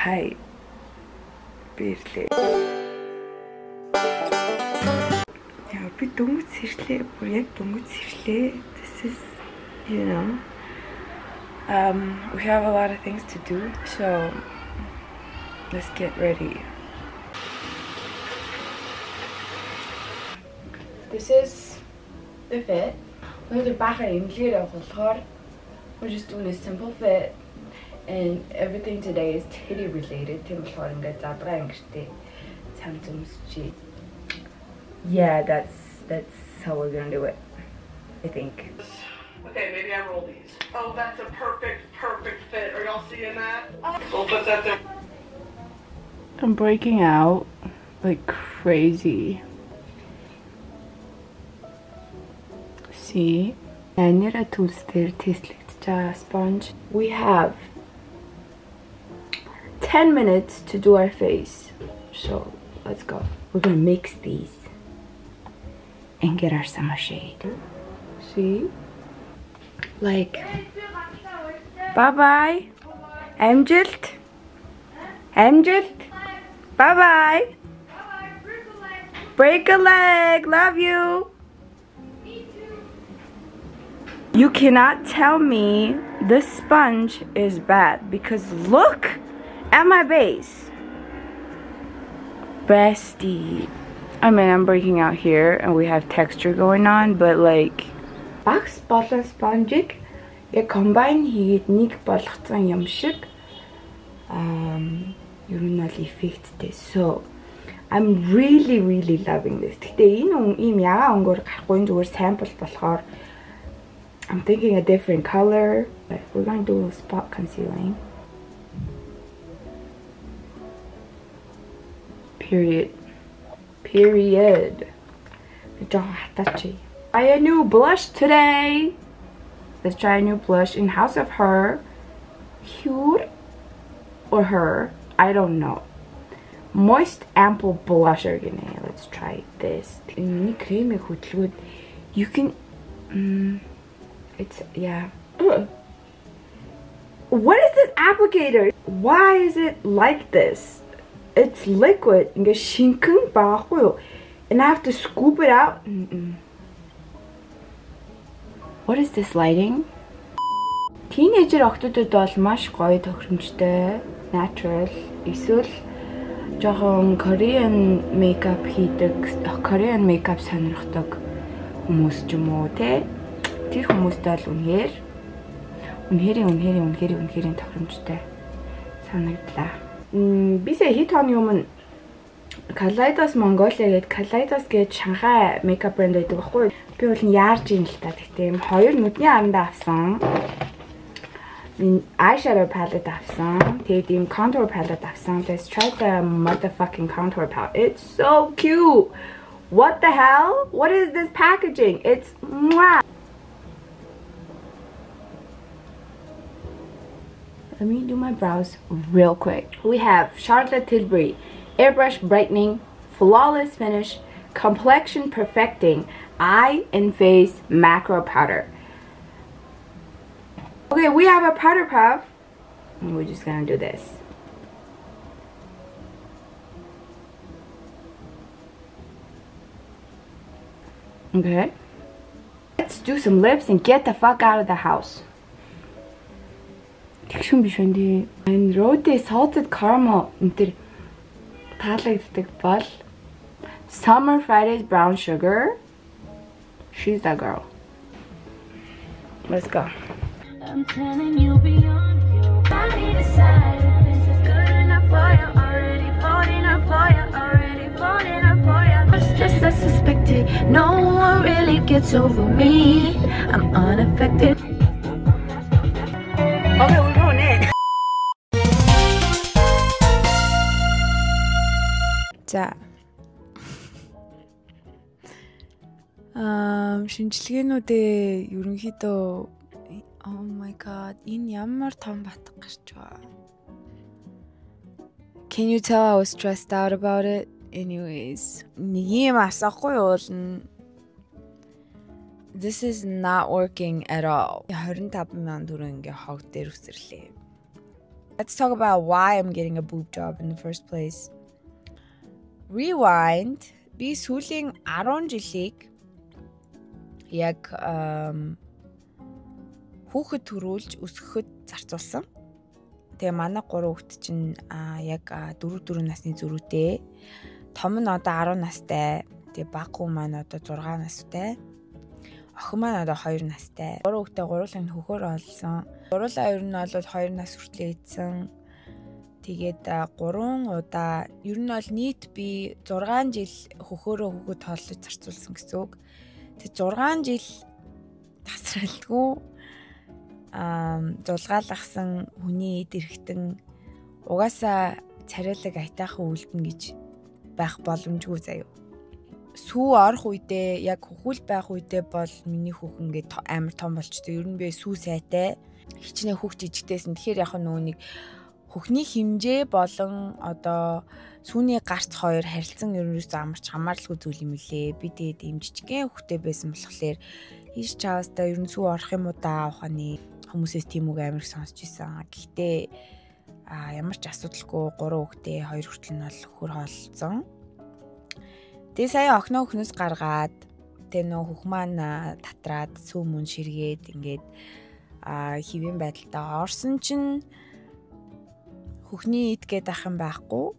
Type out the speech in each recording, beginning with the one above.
Hi. Бирлээ. Яа, би дөнгөж сэрлээ. Бүр яг дөнгөж сэрлээ. This is, you know, we have a lot of things to do, so let's get ready. This is the fit. We're just doing a simple fit, and everything today is titty related. Yeah, that's how we're gonna do it, I think. Okay, maybe I roll these. Oh, that's a perfect fit. Are y'all seeing that? So we'll put that there. I'm breaking out like crazy. See? Anira tools there taste like sponge. We have 10 minutes to do our face. So let's go. We're gonna mix these and get our summer shade. See? Like, bye-bye. Amjad. Bye-bye. Break a leg. Love you. You cannot tell me this sponge is bad because look at my base. Bestie. I mean, I'm breaking out here and we have texture going on, but like, Box bolon sponge-ыг яг combine хийгээд нэг болгоцсон юм шиг ер нь бол effectтэй. So I'm really loving this. Гэтэ энэ ийм ягаан өнгөөр гарахгүй зүгээр sample болохоор I'm thinking a different color. But we're going to do spot concealing. Period. Try a new blush today. Let's try a new blush in House of Her. Hued or Her, I don't know. Moist Ample Blusher. Let's try this. You can it's, yeah. What is this applicator? Why is it like this? It's liquid. And I have to scoop it out. What is this lighting? Teenager охтуудад бол маш гоё тохиромжтой, natural, эсвэл жоохон Korean makeup хийдэг, Korean makeup сонирхдаг хүмүүс ч юм уу те. Тэр хүмүүстэй бол үнэхээр тохиромжтой санагдлаа. Би сая хит хоны өмнө Kaleidos Mongolia гээд Kaleidos гээд Шанхай makeup brand байдаг байхгүй. Би бол яарж ийн л та. Тэгтээ юм хоёр нүдний харандаа авсан. Eyeshadow palette авсан. Тэгээд ийм contour palette авсан. Let's try the motherfucking contour palette. It's so cute. What the hell? What is this packaging? It's mwah. Let me do my brows real quick. We have Charlotte Tilbury Airbrush Brightening Flawless Finish Complexion Perfecting Eye and Face Macro Powder. Okay, we have a powder puff. And we're just gonna do this. Okay. Let's do some lips and get the fuck out of the house. Тэгшүн биш үндий. Энэ Rode Salted Caramel энэ таалагддаг бол Summer Fridays Brown Sugar. She's that girl. Let's go. I'm telling you beyond your body decide if this is good enough for you. Already falling up for you. It's just as suspected. No one really gets over me. I'm unaffected. Okay, we're going in. За. Шинжилгээнүүдээ ерөнхийдөө oh my god, энэ ямар том батг гарч байгаа. Can you tell I was stressed out about it? Anyways, нэг юм асахгүй уулна. This is not working at all. 25,000 төгрөг ингээ хог дээр үсэрлээ. Let's talk about why I'm getting a boob job in the first place. Rewind. Би сүүлийн 10 жилийг яг хүүхэд төрүүлж өсгөхөд зарцуулсан. Тэгээ манай 3 хүүхэд чинь яг 4 насны зүрүүтэй. Том нь одоо 10 настай. Тэгээ баг хүү маань одоо 6 настай. Охин маань одоо 2 настай. 3 хүүхдээ гурлын хөхөр олсон. Гурлаа ер нь бол 2 нас хүртлээ ийдсэн. Тэгээд 3 удаа ер нь бол нийт би 6 жил хөхөөрөө хүүхэд хооллож зарцуулсан гэсэн үг. Тэг 6 жил тасралтгүй зулгаалгасан хүний эд эрхтэн угаасаа царайлаг айтайхан үлдэн гэж байх боломжгүй заяа. Сүү орох үедээ яг хөхүүл байх үедээ бол миний хүүхэн ингээд амар том болчтой. Ер нь би сүү сайтай хичнээн хүүхд жижигтэйсэн. Тэгэхээр яг нөгөө нэг хөхний хэмжээ болон одоо сүүний гарц хоёр харилцан ерөнхийдөө амарч хамааралгүй зүйл юм лээ. Би тэгээд ийм жижигхэн хүүхдэд байсан болохоор хийж чаавста ер нь сүү орох юм уу даа ухааны хүмүүсээс тийм үг амар сонсч ийсэн. Гэхдээ ямар ч асуудалгүй 3 хүүхдээ 2 хүртэл нь бол хөр хоолцсон. Тэгээ сая охноос гаргаад тэгээ нөө хөх маань татраад сүү мөн ширгээд ингээд хэвэн байдалтай орсон чинь хөхний ид гээд ах юм байхгүй.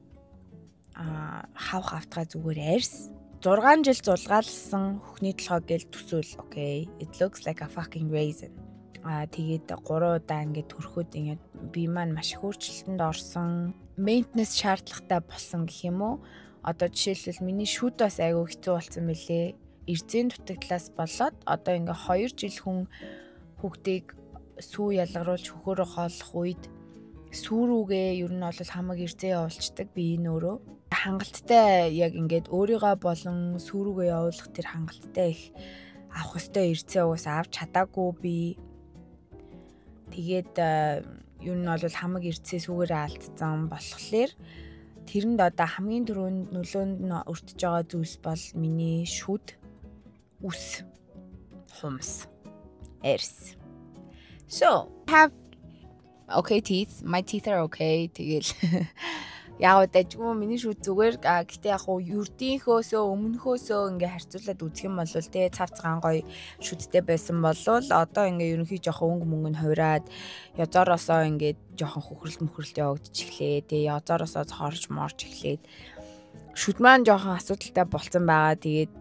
Хавх автгаа зүгээр арьс 6 жил зулгаалсан хөхний толгой гэл төсөөл. Okay, it looks like a fucking raisin. Тэгээд 3 удаа ингээд төрөхөд ингээд би маань маш их өөрчлөлтөнд орсон. Maintenance шаардлагатай болсон гэх юм уу? Одоо жишээлбэл миний шүд бас айгүй хэцүү болсон мөлий. Эрзэн дутагдлаас болоод одоо ингээ 2 жил хүн хүүхдийг сүү ялгаруулж хөхөөрөө хооллох үед сүү рүүгээ ер нь бол хамаг эрзээ явуулцдаг би энэ өөрөө. Хангалттай яг ингээд өөрийгөө болон сүү рүүгээ явуулах тэр хангалттай их авах хөстэй эрзээ уус авч чадаагүй би. Тэгээд ер нь бол хамаг эрзээ сүүгээрээ алдсан болохоор тэрэнд одоо хамгийн түрүүнд нөлөөнд нь өртөж байгаа зүйлс бол миний шүд, үс, хумс, эрс. So, I have okay teeth. My teeth are okay. Тэгэл яг дажгүй миний шүд зүгээр. Гэтэ яг юрдийнхөөсөө өмнөхөөсөө ингээ харьцуулаад үзэх юм бол тэ цав цагаан гоё шүдтэй байсан болвол одоо ингээ ерөнхий жоохон өнгө мөнгө нь хувраад язороосоо ингээ жоохон хөхрөлт явагдчих эхлэе. Тэгээ язороосоо цоорч морч эхлээд шүд маань жоохон асуудалтай болцсон байгаа. Тэгээд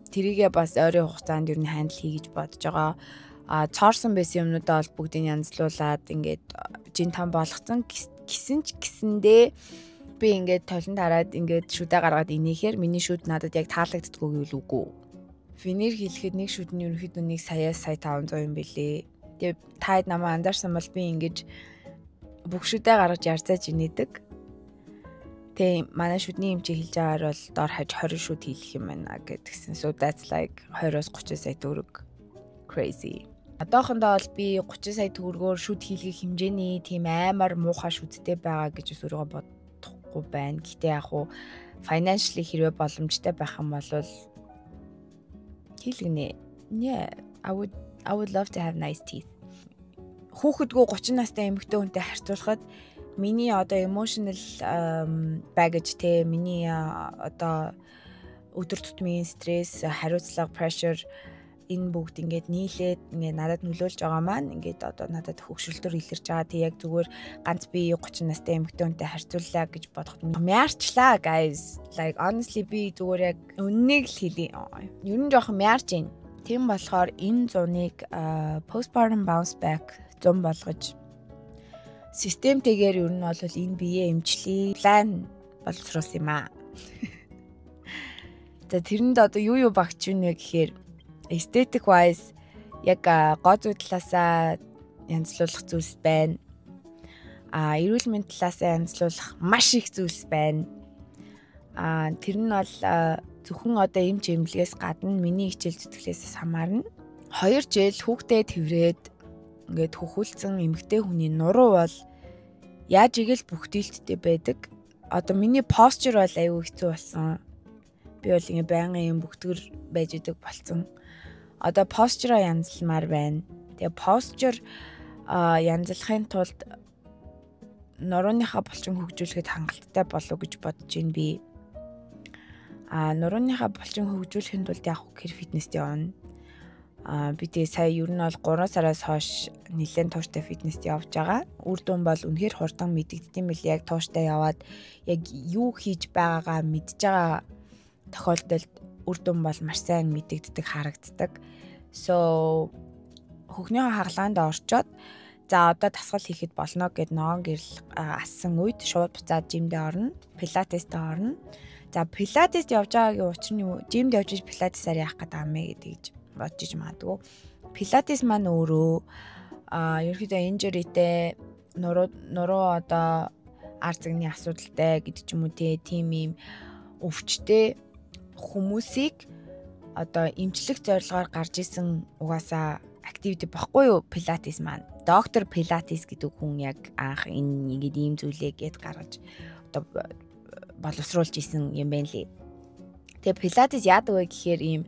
тэрийгээ бас ойрын хугацаанд ер нь хандл хий гэж бодож байгаа. Цоорсон байсан юмнуудаа бол бүгдийг янзлуулад ингээд жин том болгоцсон гисэн ч гисэндээ би ингээд толонд хараад ингээд шүдэ гаргаад инехээр миний шүд надад яг таалагддаггүй гэвэл үгүй. Финер хэлэхэд нэг шүд нь ерөнхийдөө 1 саяас сая 500 юм бэлээ. Тэгээ таад намаа анзаарсан бол би ингээд бүх шүдэ гаргаж ярцааж инедэг. Тэгээ манай шүдний хэмжээ хэлж байгаагаар бол дор хаж 20 шүд хийх юм байна гэдгсэн. So that's like 20-30 сая төгрөг. Crazy. Одоохондоо бол би 30 сая төгрөгөөр шүд хийлгэх хэмжээний тийм амар муухай шүдтэй байгаа гэж өөрийгөө бодохгүй байна. Гэтэ яг уу financially хэрвээ боломжтой байх юм бол хийлгэнэ. Yeah, I would love to have nice teeth. Хүүхэдгүй 30 настай эмэгтэй хүнтэй харьцуулахад миний одоо emotional baggage те миний одоо өдөр тутмын стресс, хариуцлага, pressure энэ бүгд ингээд нийлээд ингээд надад нөлөөлж байгаа маань ингээд одоо надад хөвгшөлтөөр илэрч байгаа. Тэг яг зүгээр ганц би 30 настай эмэгтэй хүнтэй харьцууллаа гэж бодоход мярчлаа guys. Like honestly би зүгээр яг үннийг л хэлий. Ер нь жоохон мярж байна. Тийм болохоор энэ зуныг postpartum bounce back зун болгож системтэйгээр ер нь бол энэ биеэ эмчлэе план боловсруулсан юм аа. За тэрэнд одоо юу багч вэ гэхээр aesthetic wise яг гоо зүй талаасаа янзлуулах зүйлс байна. Эрүүл мэндийн талаасаа янзлуулах маш их зүйлс байна. Тэр нь бол зөвхөн одоо эмч эмнэлгээс гадна миний хичээл зүтгэлээс хамаарна. 2 жил хүүхдээ тэврээд ингээд хөхүүлсэн эмэгтэй хүний нуруу бол яаж игэл бүхтэлттэй байдаг. Одоо миний posture бол аюу хэцүү болсон. Би бол ингээ байнгын юм бүхтгэр байж идэг болсон. Одоо posture янзалмаар байна. Тэгээ posture янзлахын тулд нурууныхаа булчин хөгжүүлэхэд хангалттай болов гэж бодож байна би. Нурууныхаа булчин хөгжүүлэхэд бол яг хэр фитнест явна. Би тэгээ сая ер нь бол 3 сараас хойш нэлээд тууштай фитнест явж байгаа. Үр дүн бол үнэхээр хурдан мэдэгддэм бил яг тууштай яваад яг юу хийж байгаагаа мэдж байгаа тохиолдолд үр дүн бол маш сайн мэдэгддэг харагддаг. So хөхнийхөө хагалгаанд орчоод за одоо дасгал хийхэд болно гэд ноон гэрэл ассан үед шууд буцаад жимдээ орно. Пилатестэй орно. За пилатест явж байгаагийн учир нь юу? Жимд явж иж пилатесаар яах гэдэг юм бэ гэдгийг бодож магадгүй. Пилатес маань өөрөө ерөөхдөө инжуритэй нуруу одоо ар загны асуудалтай гэдэг ч юм уу тийм юм өвчтэй хүмүүсийг одоо эмчлэх зорилгоор гарч исэн угаасаа activity баггүй юу пилатес маань. Доктор пилатес гэдэг хүн яг анх энэ ингээд ийм зүйлээ гээд гаргаж одоо боловсруулж исэн юм байна лээ. Тэгээ пилатес яадаг вэ гэхээр ийм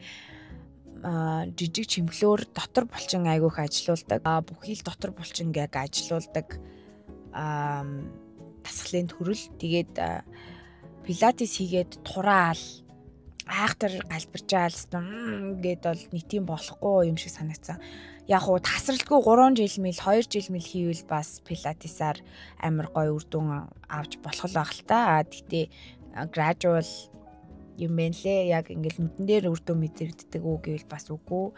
жижиг чимхлөөр дотор булчин айгүйх ажилуулдаг. Бүхий л дотор булчин гээд ажилуулдаг тасгалын төрөл. Тэгээд пилатес хийгээд тураал айхтар галбирчаал гээд бол нийтийн болохгүй юм шиг санагдсан. Яг уу тасралтгүй 3 жил мэл 2 жил мэл хийвэл бас пилатесаар амар гоё үр дүн авч болох л баг л та. Гэхдээ gradual юм байна лээ. Яг ингээл нүдэн дээр үр дүн мэдэрддэг үү гэвэл бас үгүй.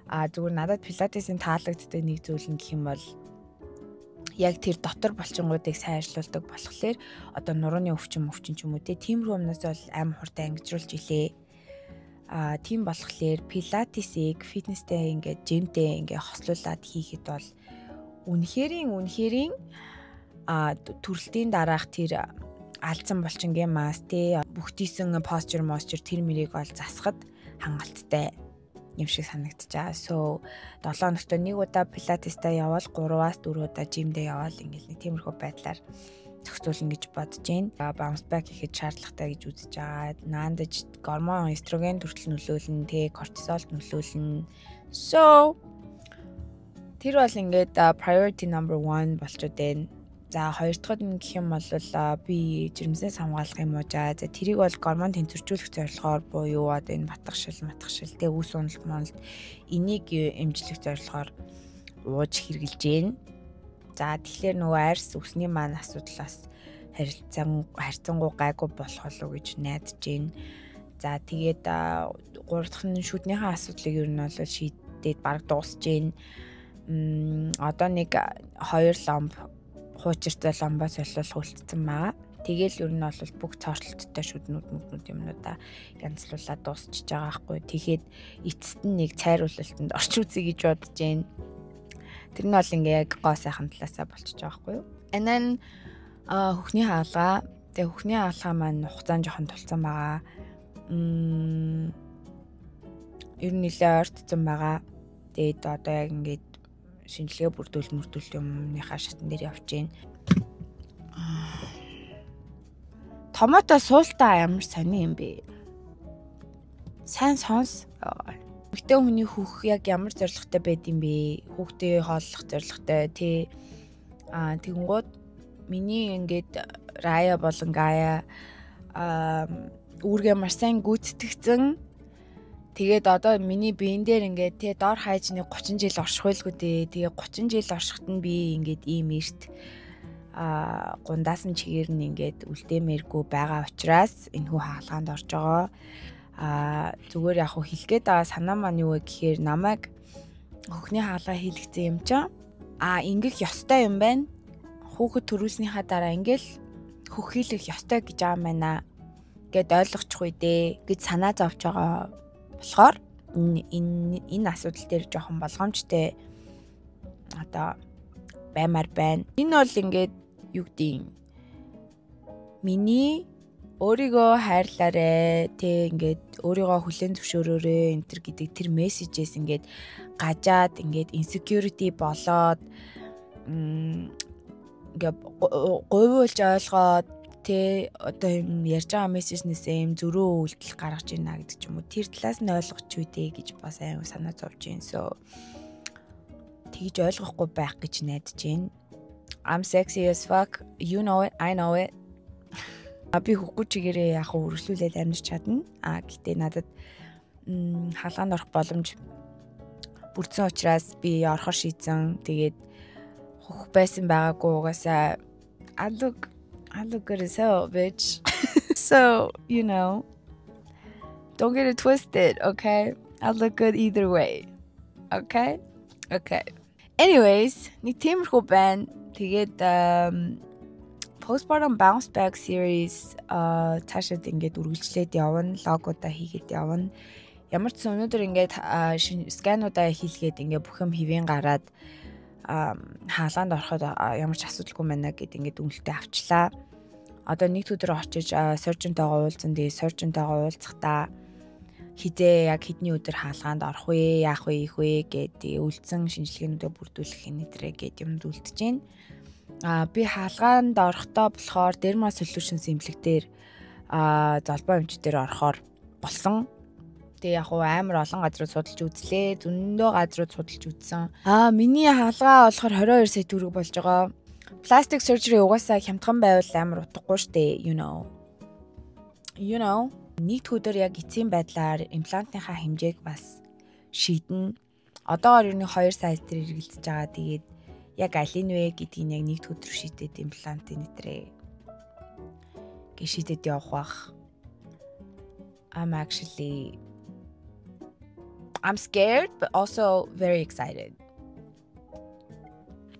Зүгээр надад пилатесийн таалагддаг нэг зүйл нь гэх юм бол яг тэр дотор булчингуудыг сайн ажиллаулдаг болохоор одоо нурууны өвчин ч юм уу тиймэрхүү юмнаас бол аим хурдан ангижруулж илээ. Тийм болохоор пилатесийг фитнестэй ингээд жимтэй ингээд хослуулад хийхэд бол үнэхэрийн төрөлтийн дараах тэр алдсан булчингийн мас бүхтийсэн posture тэр мэрийг бол засахад хангалттай юм шиг санагдчихаа. So 7 хоногт нэг удаа пилатестай явал 3-аас 4 удаа жимдээ явал ингээл нэг тиймэрхүү байдлаар зохицуулна гэж бодож байна. Bounce back хийхэд шаардлагатай гэж үзэж байгаа. Наандаж гормон эстроген төрөл нөлөөлнө, кортизол нөлөөлнө. So тэр бол ингээд priority number 1 болчиход байна. За хоёр дахьд нь гэх юм бол би жирэмснээс хамгаалах юм уу за тэрийг бол гормон тэнцвэржүүлэх зорилгоор буюу одоо энэ матгашил тэ үс уналт энийг эмчлэх зорилгоор ууж хэрглэж гээ. За тэгэхээр нөгөө арьс үсний маань асуудлаас харьцангуй гайгүй болох болов гэж найдаж байна. За тэгээд 3 дахь нь шүднийхээ асуудлыг ер нь бол шийдээд баг дуусж байна. Одоо нэг 2 ломб хуучиртай ломбоос солиулах үлдсэн байгаа. Тэгээл ер нь бол бүх цоорлолттой шүднүүд юмнуудаа янзлуулаад дуусчихж байгаа байхгүй. Тэгэхэд эцэст нь нэг цайруулалтанд орч үзье гэж бодож байна. Тэр нь бол ингээ яг гоо сайхан талаасаа болчихж байгаа байхгүй юу. Анаа хөхний хаалгаа. Тэгээ хөхний хаалгаа маань хугацаанд жоохон тулцсан байгаа. Ер нь нэлээ ойртсон байгаа. Тэгээд одоо яг ингээд шинжилгээ бүрдүүл юмныхаа шатн дээр явж байна. Томото суултаа ямар сони юм бэ? Сайн сонс. Гэтэ хүний хөх яг ямар зорилготой байд юм бэ? Хүүхдээ хооллох зорилготой тий. Тэгэнгүүт миний ингээд Рая болон Гая үүргээ маш сайн гүйцэтгэсэн. Тэгээд одоо миний биен дээр ингээд дор хайж нэг 30 жил оршихуйлгүй дээ. Тэгээ 30 жил оршихт нь би ингээд ийм эрт гундаасан чигээр нь ингээд үлдээмээргүй байгаа учраас энэхүү хаалгаанд орж байгаа. Зүгээр яг хэлгээд байгаа санаа маань юу вэ гэхээр намайг хөхний хаалгаа хийлгэсэн юм чинь ингэх ёстой юм байна. Хүүхэд төрүүлснийхаа дараа ингээл хөх хийлгэх ёстой гэж байгаа юм байна гэд ойлгочих үе дээ гэж санаа зовж байгаа. Болохоор энэ асуудал дээр жоохон болгоомжтой одоо баймаар байна. Энэ бол ингээд юу гэдэг миний өөрийгөө хайрлаарэ ингээд өөрийгөө хүлээн зөвшөөрөөрэй энтер гэдэг тэр мессежээс ингээд гажаад ингээд insecurity болоод ингээд говьулж ойлгоод одоо юм ярьж байгаа мессежнээсээ юм зөрөө үйлдэл гаргаж ийна гэдэг ч юм уу тэр талаас нь ойлгоч үдээ гэж бас аюу санаа зовж байна. So тэгж ойлгохгүй байх гэж найдаж байна. I'm sexy as fuck. You know it, I know it. Би хөхгүй чигээрээ яг үргэлжлүүлээд амьдарч чадна. Гэтээ надад хаалгаанд орох боломж бүрдсэн учраас би орохор шийдсэн. Тэгээд хөх байсан байгаагүй угаасаа I look good as hell, bitch. So, you know, don't get it twisted, okay? I look good either way. Okay? Okay. Anyways, нэг тиймэрхүү байна. Тэгээд postpartum bounce back series цаашид ингээд үргэлжлээд явна, логуудаа хийгээд явна. Ямар ч өнөөдөр ингээд скануудаа хийлгээд ингээд бүх юм хэвэн гараад хаалгаанд ороход ямар ч асуудалгүй байна гэд ингээд үнэлтэд авчлаа. Одоо нэг өдөр очиж surgeon-тойгоо уулзсан. Тэгээ surgeon-тойгоо уулзахдаа хизээ яг хэдний өдөр хаалгаанд орох вэ, яах вэ, ийх вэ гэдэг үлдсэн шинжилгээнүүдээ бүрдүүлэх нэтрээ гэд юмд үлдэж байна. Би хаалгаанд орохдоо болохоор Derma Solutions имплэг дээр залбаа эмч дээр орохоор болсон. Тэгээ яг амар олон газрууд судалж үзлээ. Зөндөө газрууд судалж үзсэн. Миний хаалгаа болохоор 22 сая төгрөг болж байгаа. Plastic surgery угаасаа хямдхан байвал амар утгагүй штэ, you know. Нэг өдөр яг эцсийн байдлаар имплантынхаа хэмжээг бас шийднэ. Одоогоор ер нь 2 сайз дээр эргэлдэж байгаа. Тэгээд яг алин вэ гэдгийг яг нэг өдөр шийдээд имплантын нэтрээ шийдээд явах бах. I'm scared but also very excited.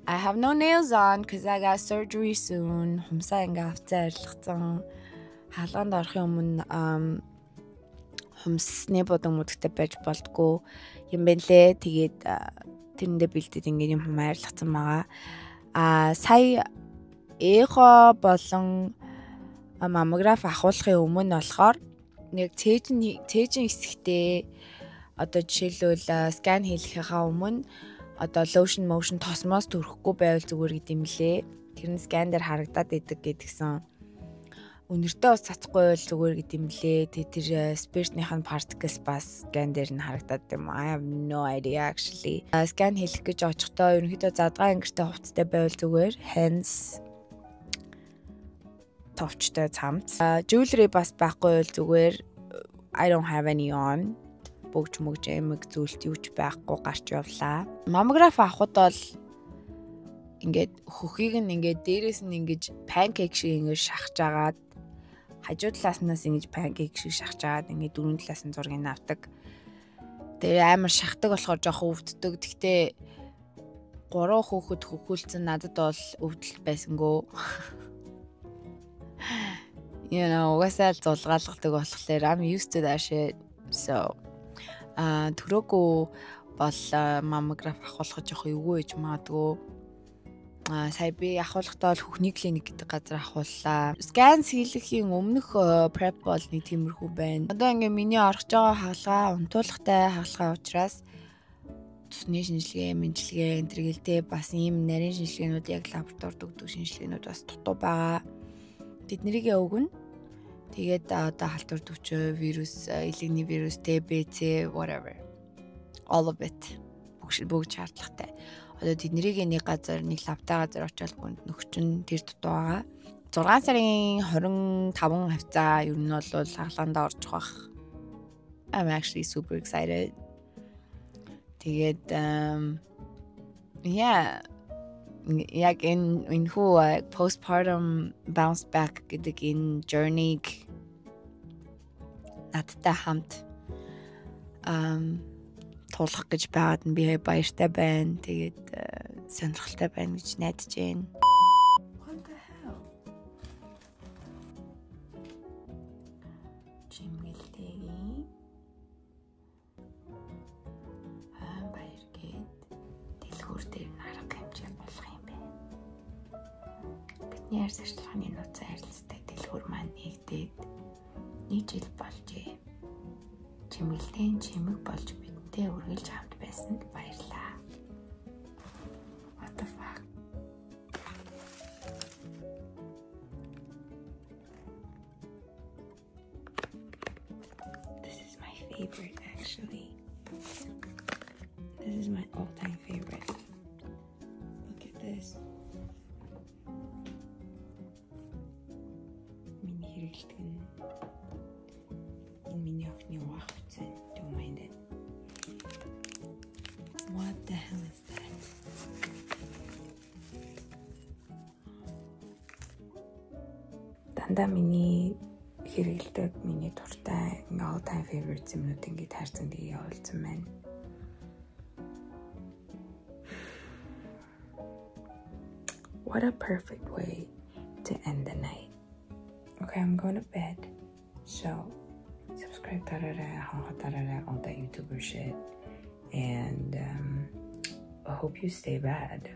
I have no nails on because I got surgery soon. Humсаа ингээ авцаа арилгацсан. Хаалгаанд орохын өмнө humсны бодон мөдөгтэй байж болдгоо юм байна лээ. Тэгээд тэрэндээ бэлдээд ингээ юм хум арилгацсан байгаа. Сая эхо болон маммограф ахуулахын өмнө болохоор нэг цээжин хэсэгтээ одоо жишээлбэл скан хийлгэхээ өмнө одоо lotion motion tosmos төрөхгүй байвал зүгээр гэдэм лээ. Тэр нь скан дээр харагдаад идэг гэдгсэн. Үнэртээ ус цацхгүй байвал зүгээр гэдэм лээ. Тэр spirtийн particles бас скан дээр нь харагдаад юм. I have no idea actually. Скан хийх гэж очихдоо ерөнхийдөө задгаа ангиртай хувцастай байвал зүгээр. Hence товчтой цамц. Jewelry бас байхгүй байвал зүгээр. I don't have any on. Бөгж эмэг зүйлт юуч байхгүй гарч явлаа. Маммограф авахд бол ингээд хөхийг нь ингээд дээрээс нь ингэж pancake шиг ингэж шахаж агаад хажуу талааснаас ингэж pancake шиг шахаж агаад ингээд дөрөв талаас нь зургийг авдаг. Тэр амар шахдаг болохоор жоохон өвддөг. Гэхдээ 3 хүүхэд хөхүүлсэн надад бол өвдөлт байсангүй. You know, угаасаа зулгаалгадаг болохоор I'm used to that shit. So төрөөгүй бол маммограф ахуулах жоох эвгүй гэж магадгүй. Сая би ахуулахдаа бол хөхний клиник гэдэг газар ахууллаа. Скан хийлгэхийн өмнөх prep бол нэг тиймэрхүү байна. Одоо ингээ миний орох байгаа хаалгаа унтуулгатай хаалгаа учраас цусны шинжилгээ, мэнжилгээ энэ төр гэлтэй бас ийм нарийн шинжилгээнүүд яг лабораторид өгдөг шинжилгээнүүд бас дутуу байгаа. Тэднэрийгээ өгнө. Тэгээд одоо халтур төвчөө вирус, элегний вирус, TBC, whatever. All of it. Бүгд шаардлагатай. Одоо тэднийг нэг газар, нэг лабтай газар очиод бүнд нөхчин тэр дутуу байгаа. 6 сарын 25 хавцаа ер нь бол хаалгаанд орж байгаа. I'm actually super excited. Тэгээд yeah. Яг энэ хүү postpartum bounce back гэдэг энэ journey-г надтай хамт тулах гэж байгаад нь би баяртай байна. Тэгээд сонирхолтой байна гэж найдаж байна. What the hell? Чимгэлтэйгийн баяргээд дэлгүүр дээр харах хэмжээ болох юм байна. Бидний арьс ашиглахны нууцын харилцаатай дэлгүүр маань нэгдээд 1 жил болжээ. Чимгэлтэй чимэг болж бидэнтэй үргэлж хамт байсанд баярлалаа. What the fuck? This is my favorite actually. This is my all-time favorite. Look at this. дандаа миний хэрэгэлдэг миний дуртай all time favorite юмнууд ингээд хайрцан дэе явуулсан байна. What a perfect way to end the night. Okay, I'm going to bed. So, subscribe tarare all that YouTuber shit. And I hope you stay bad.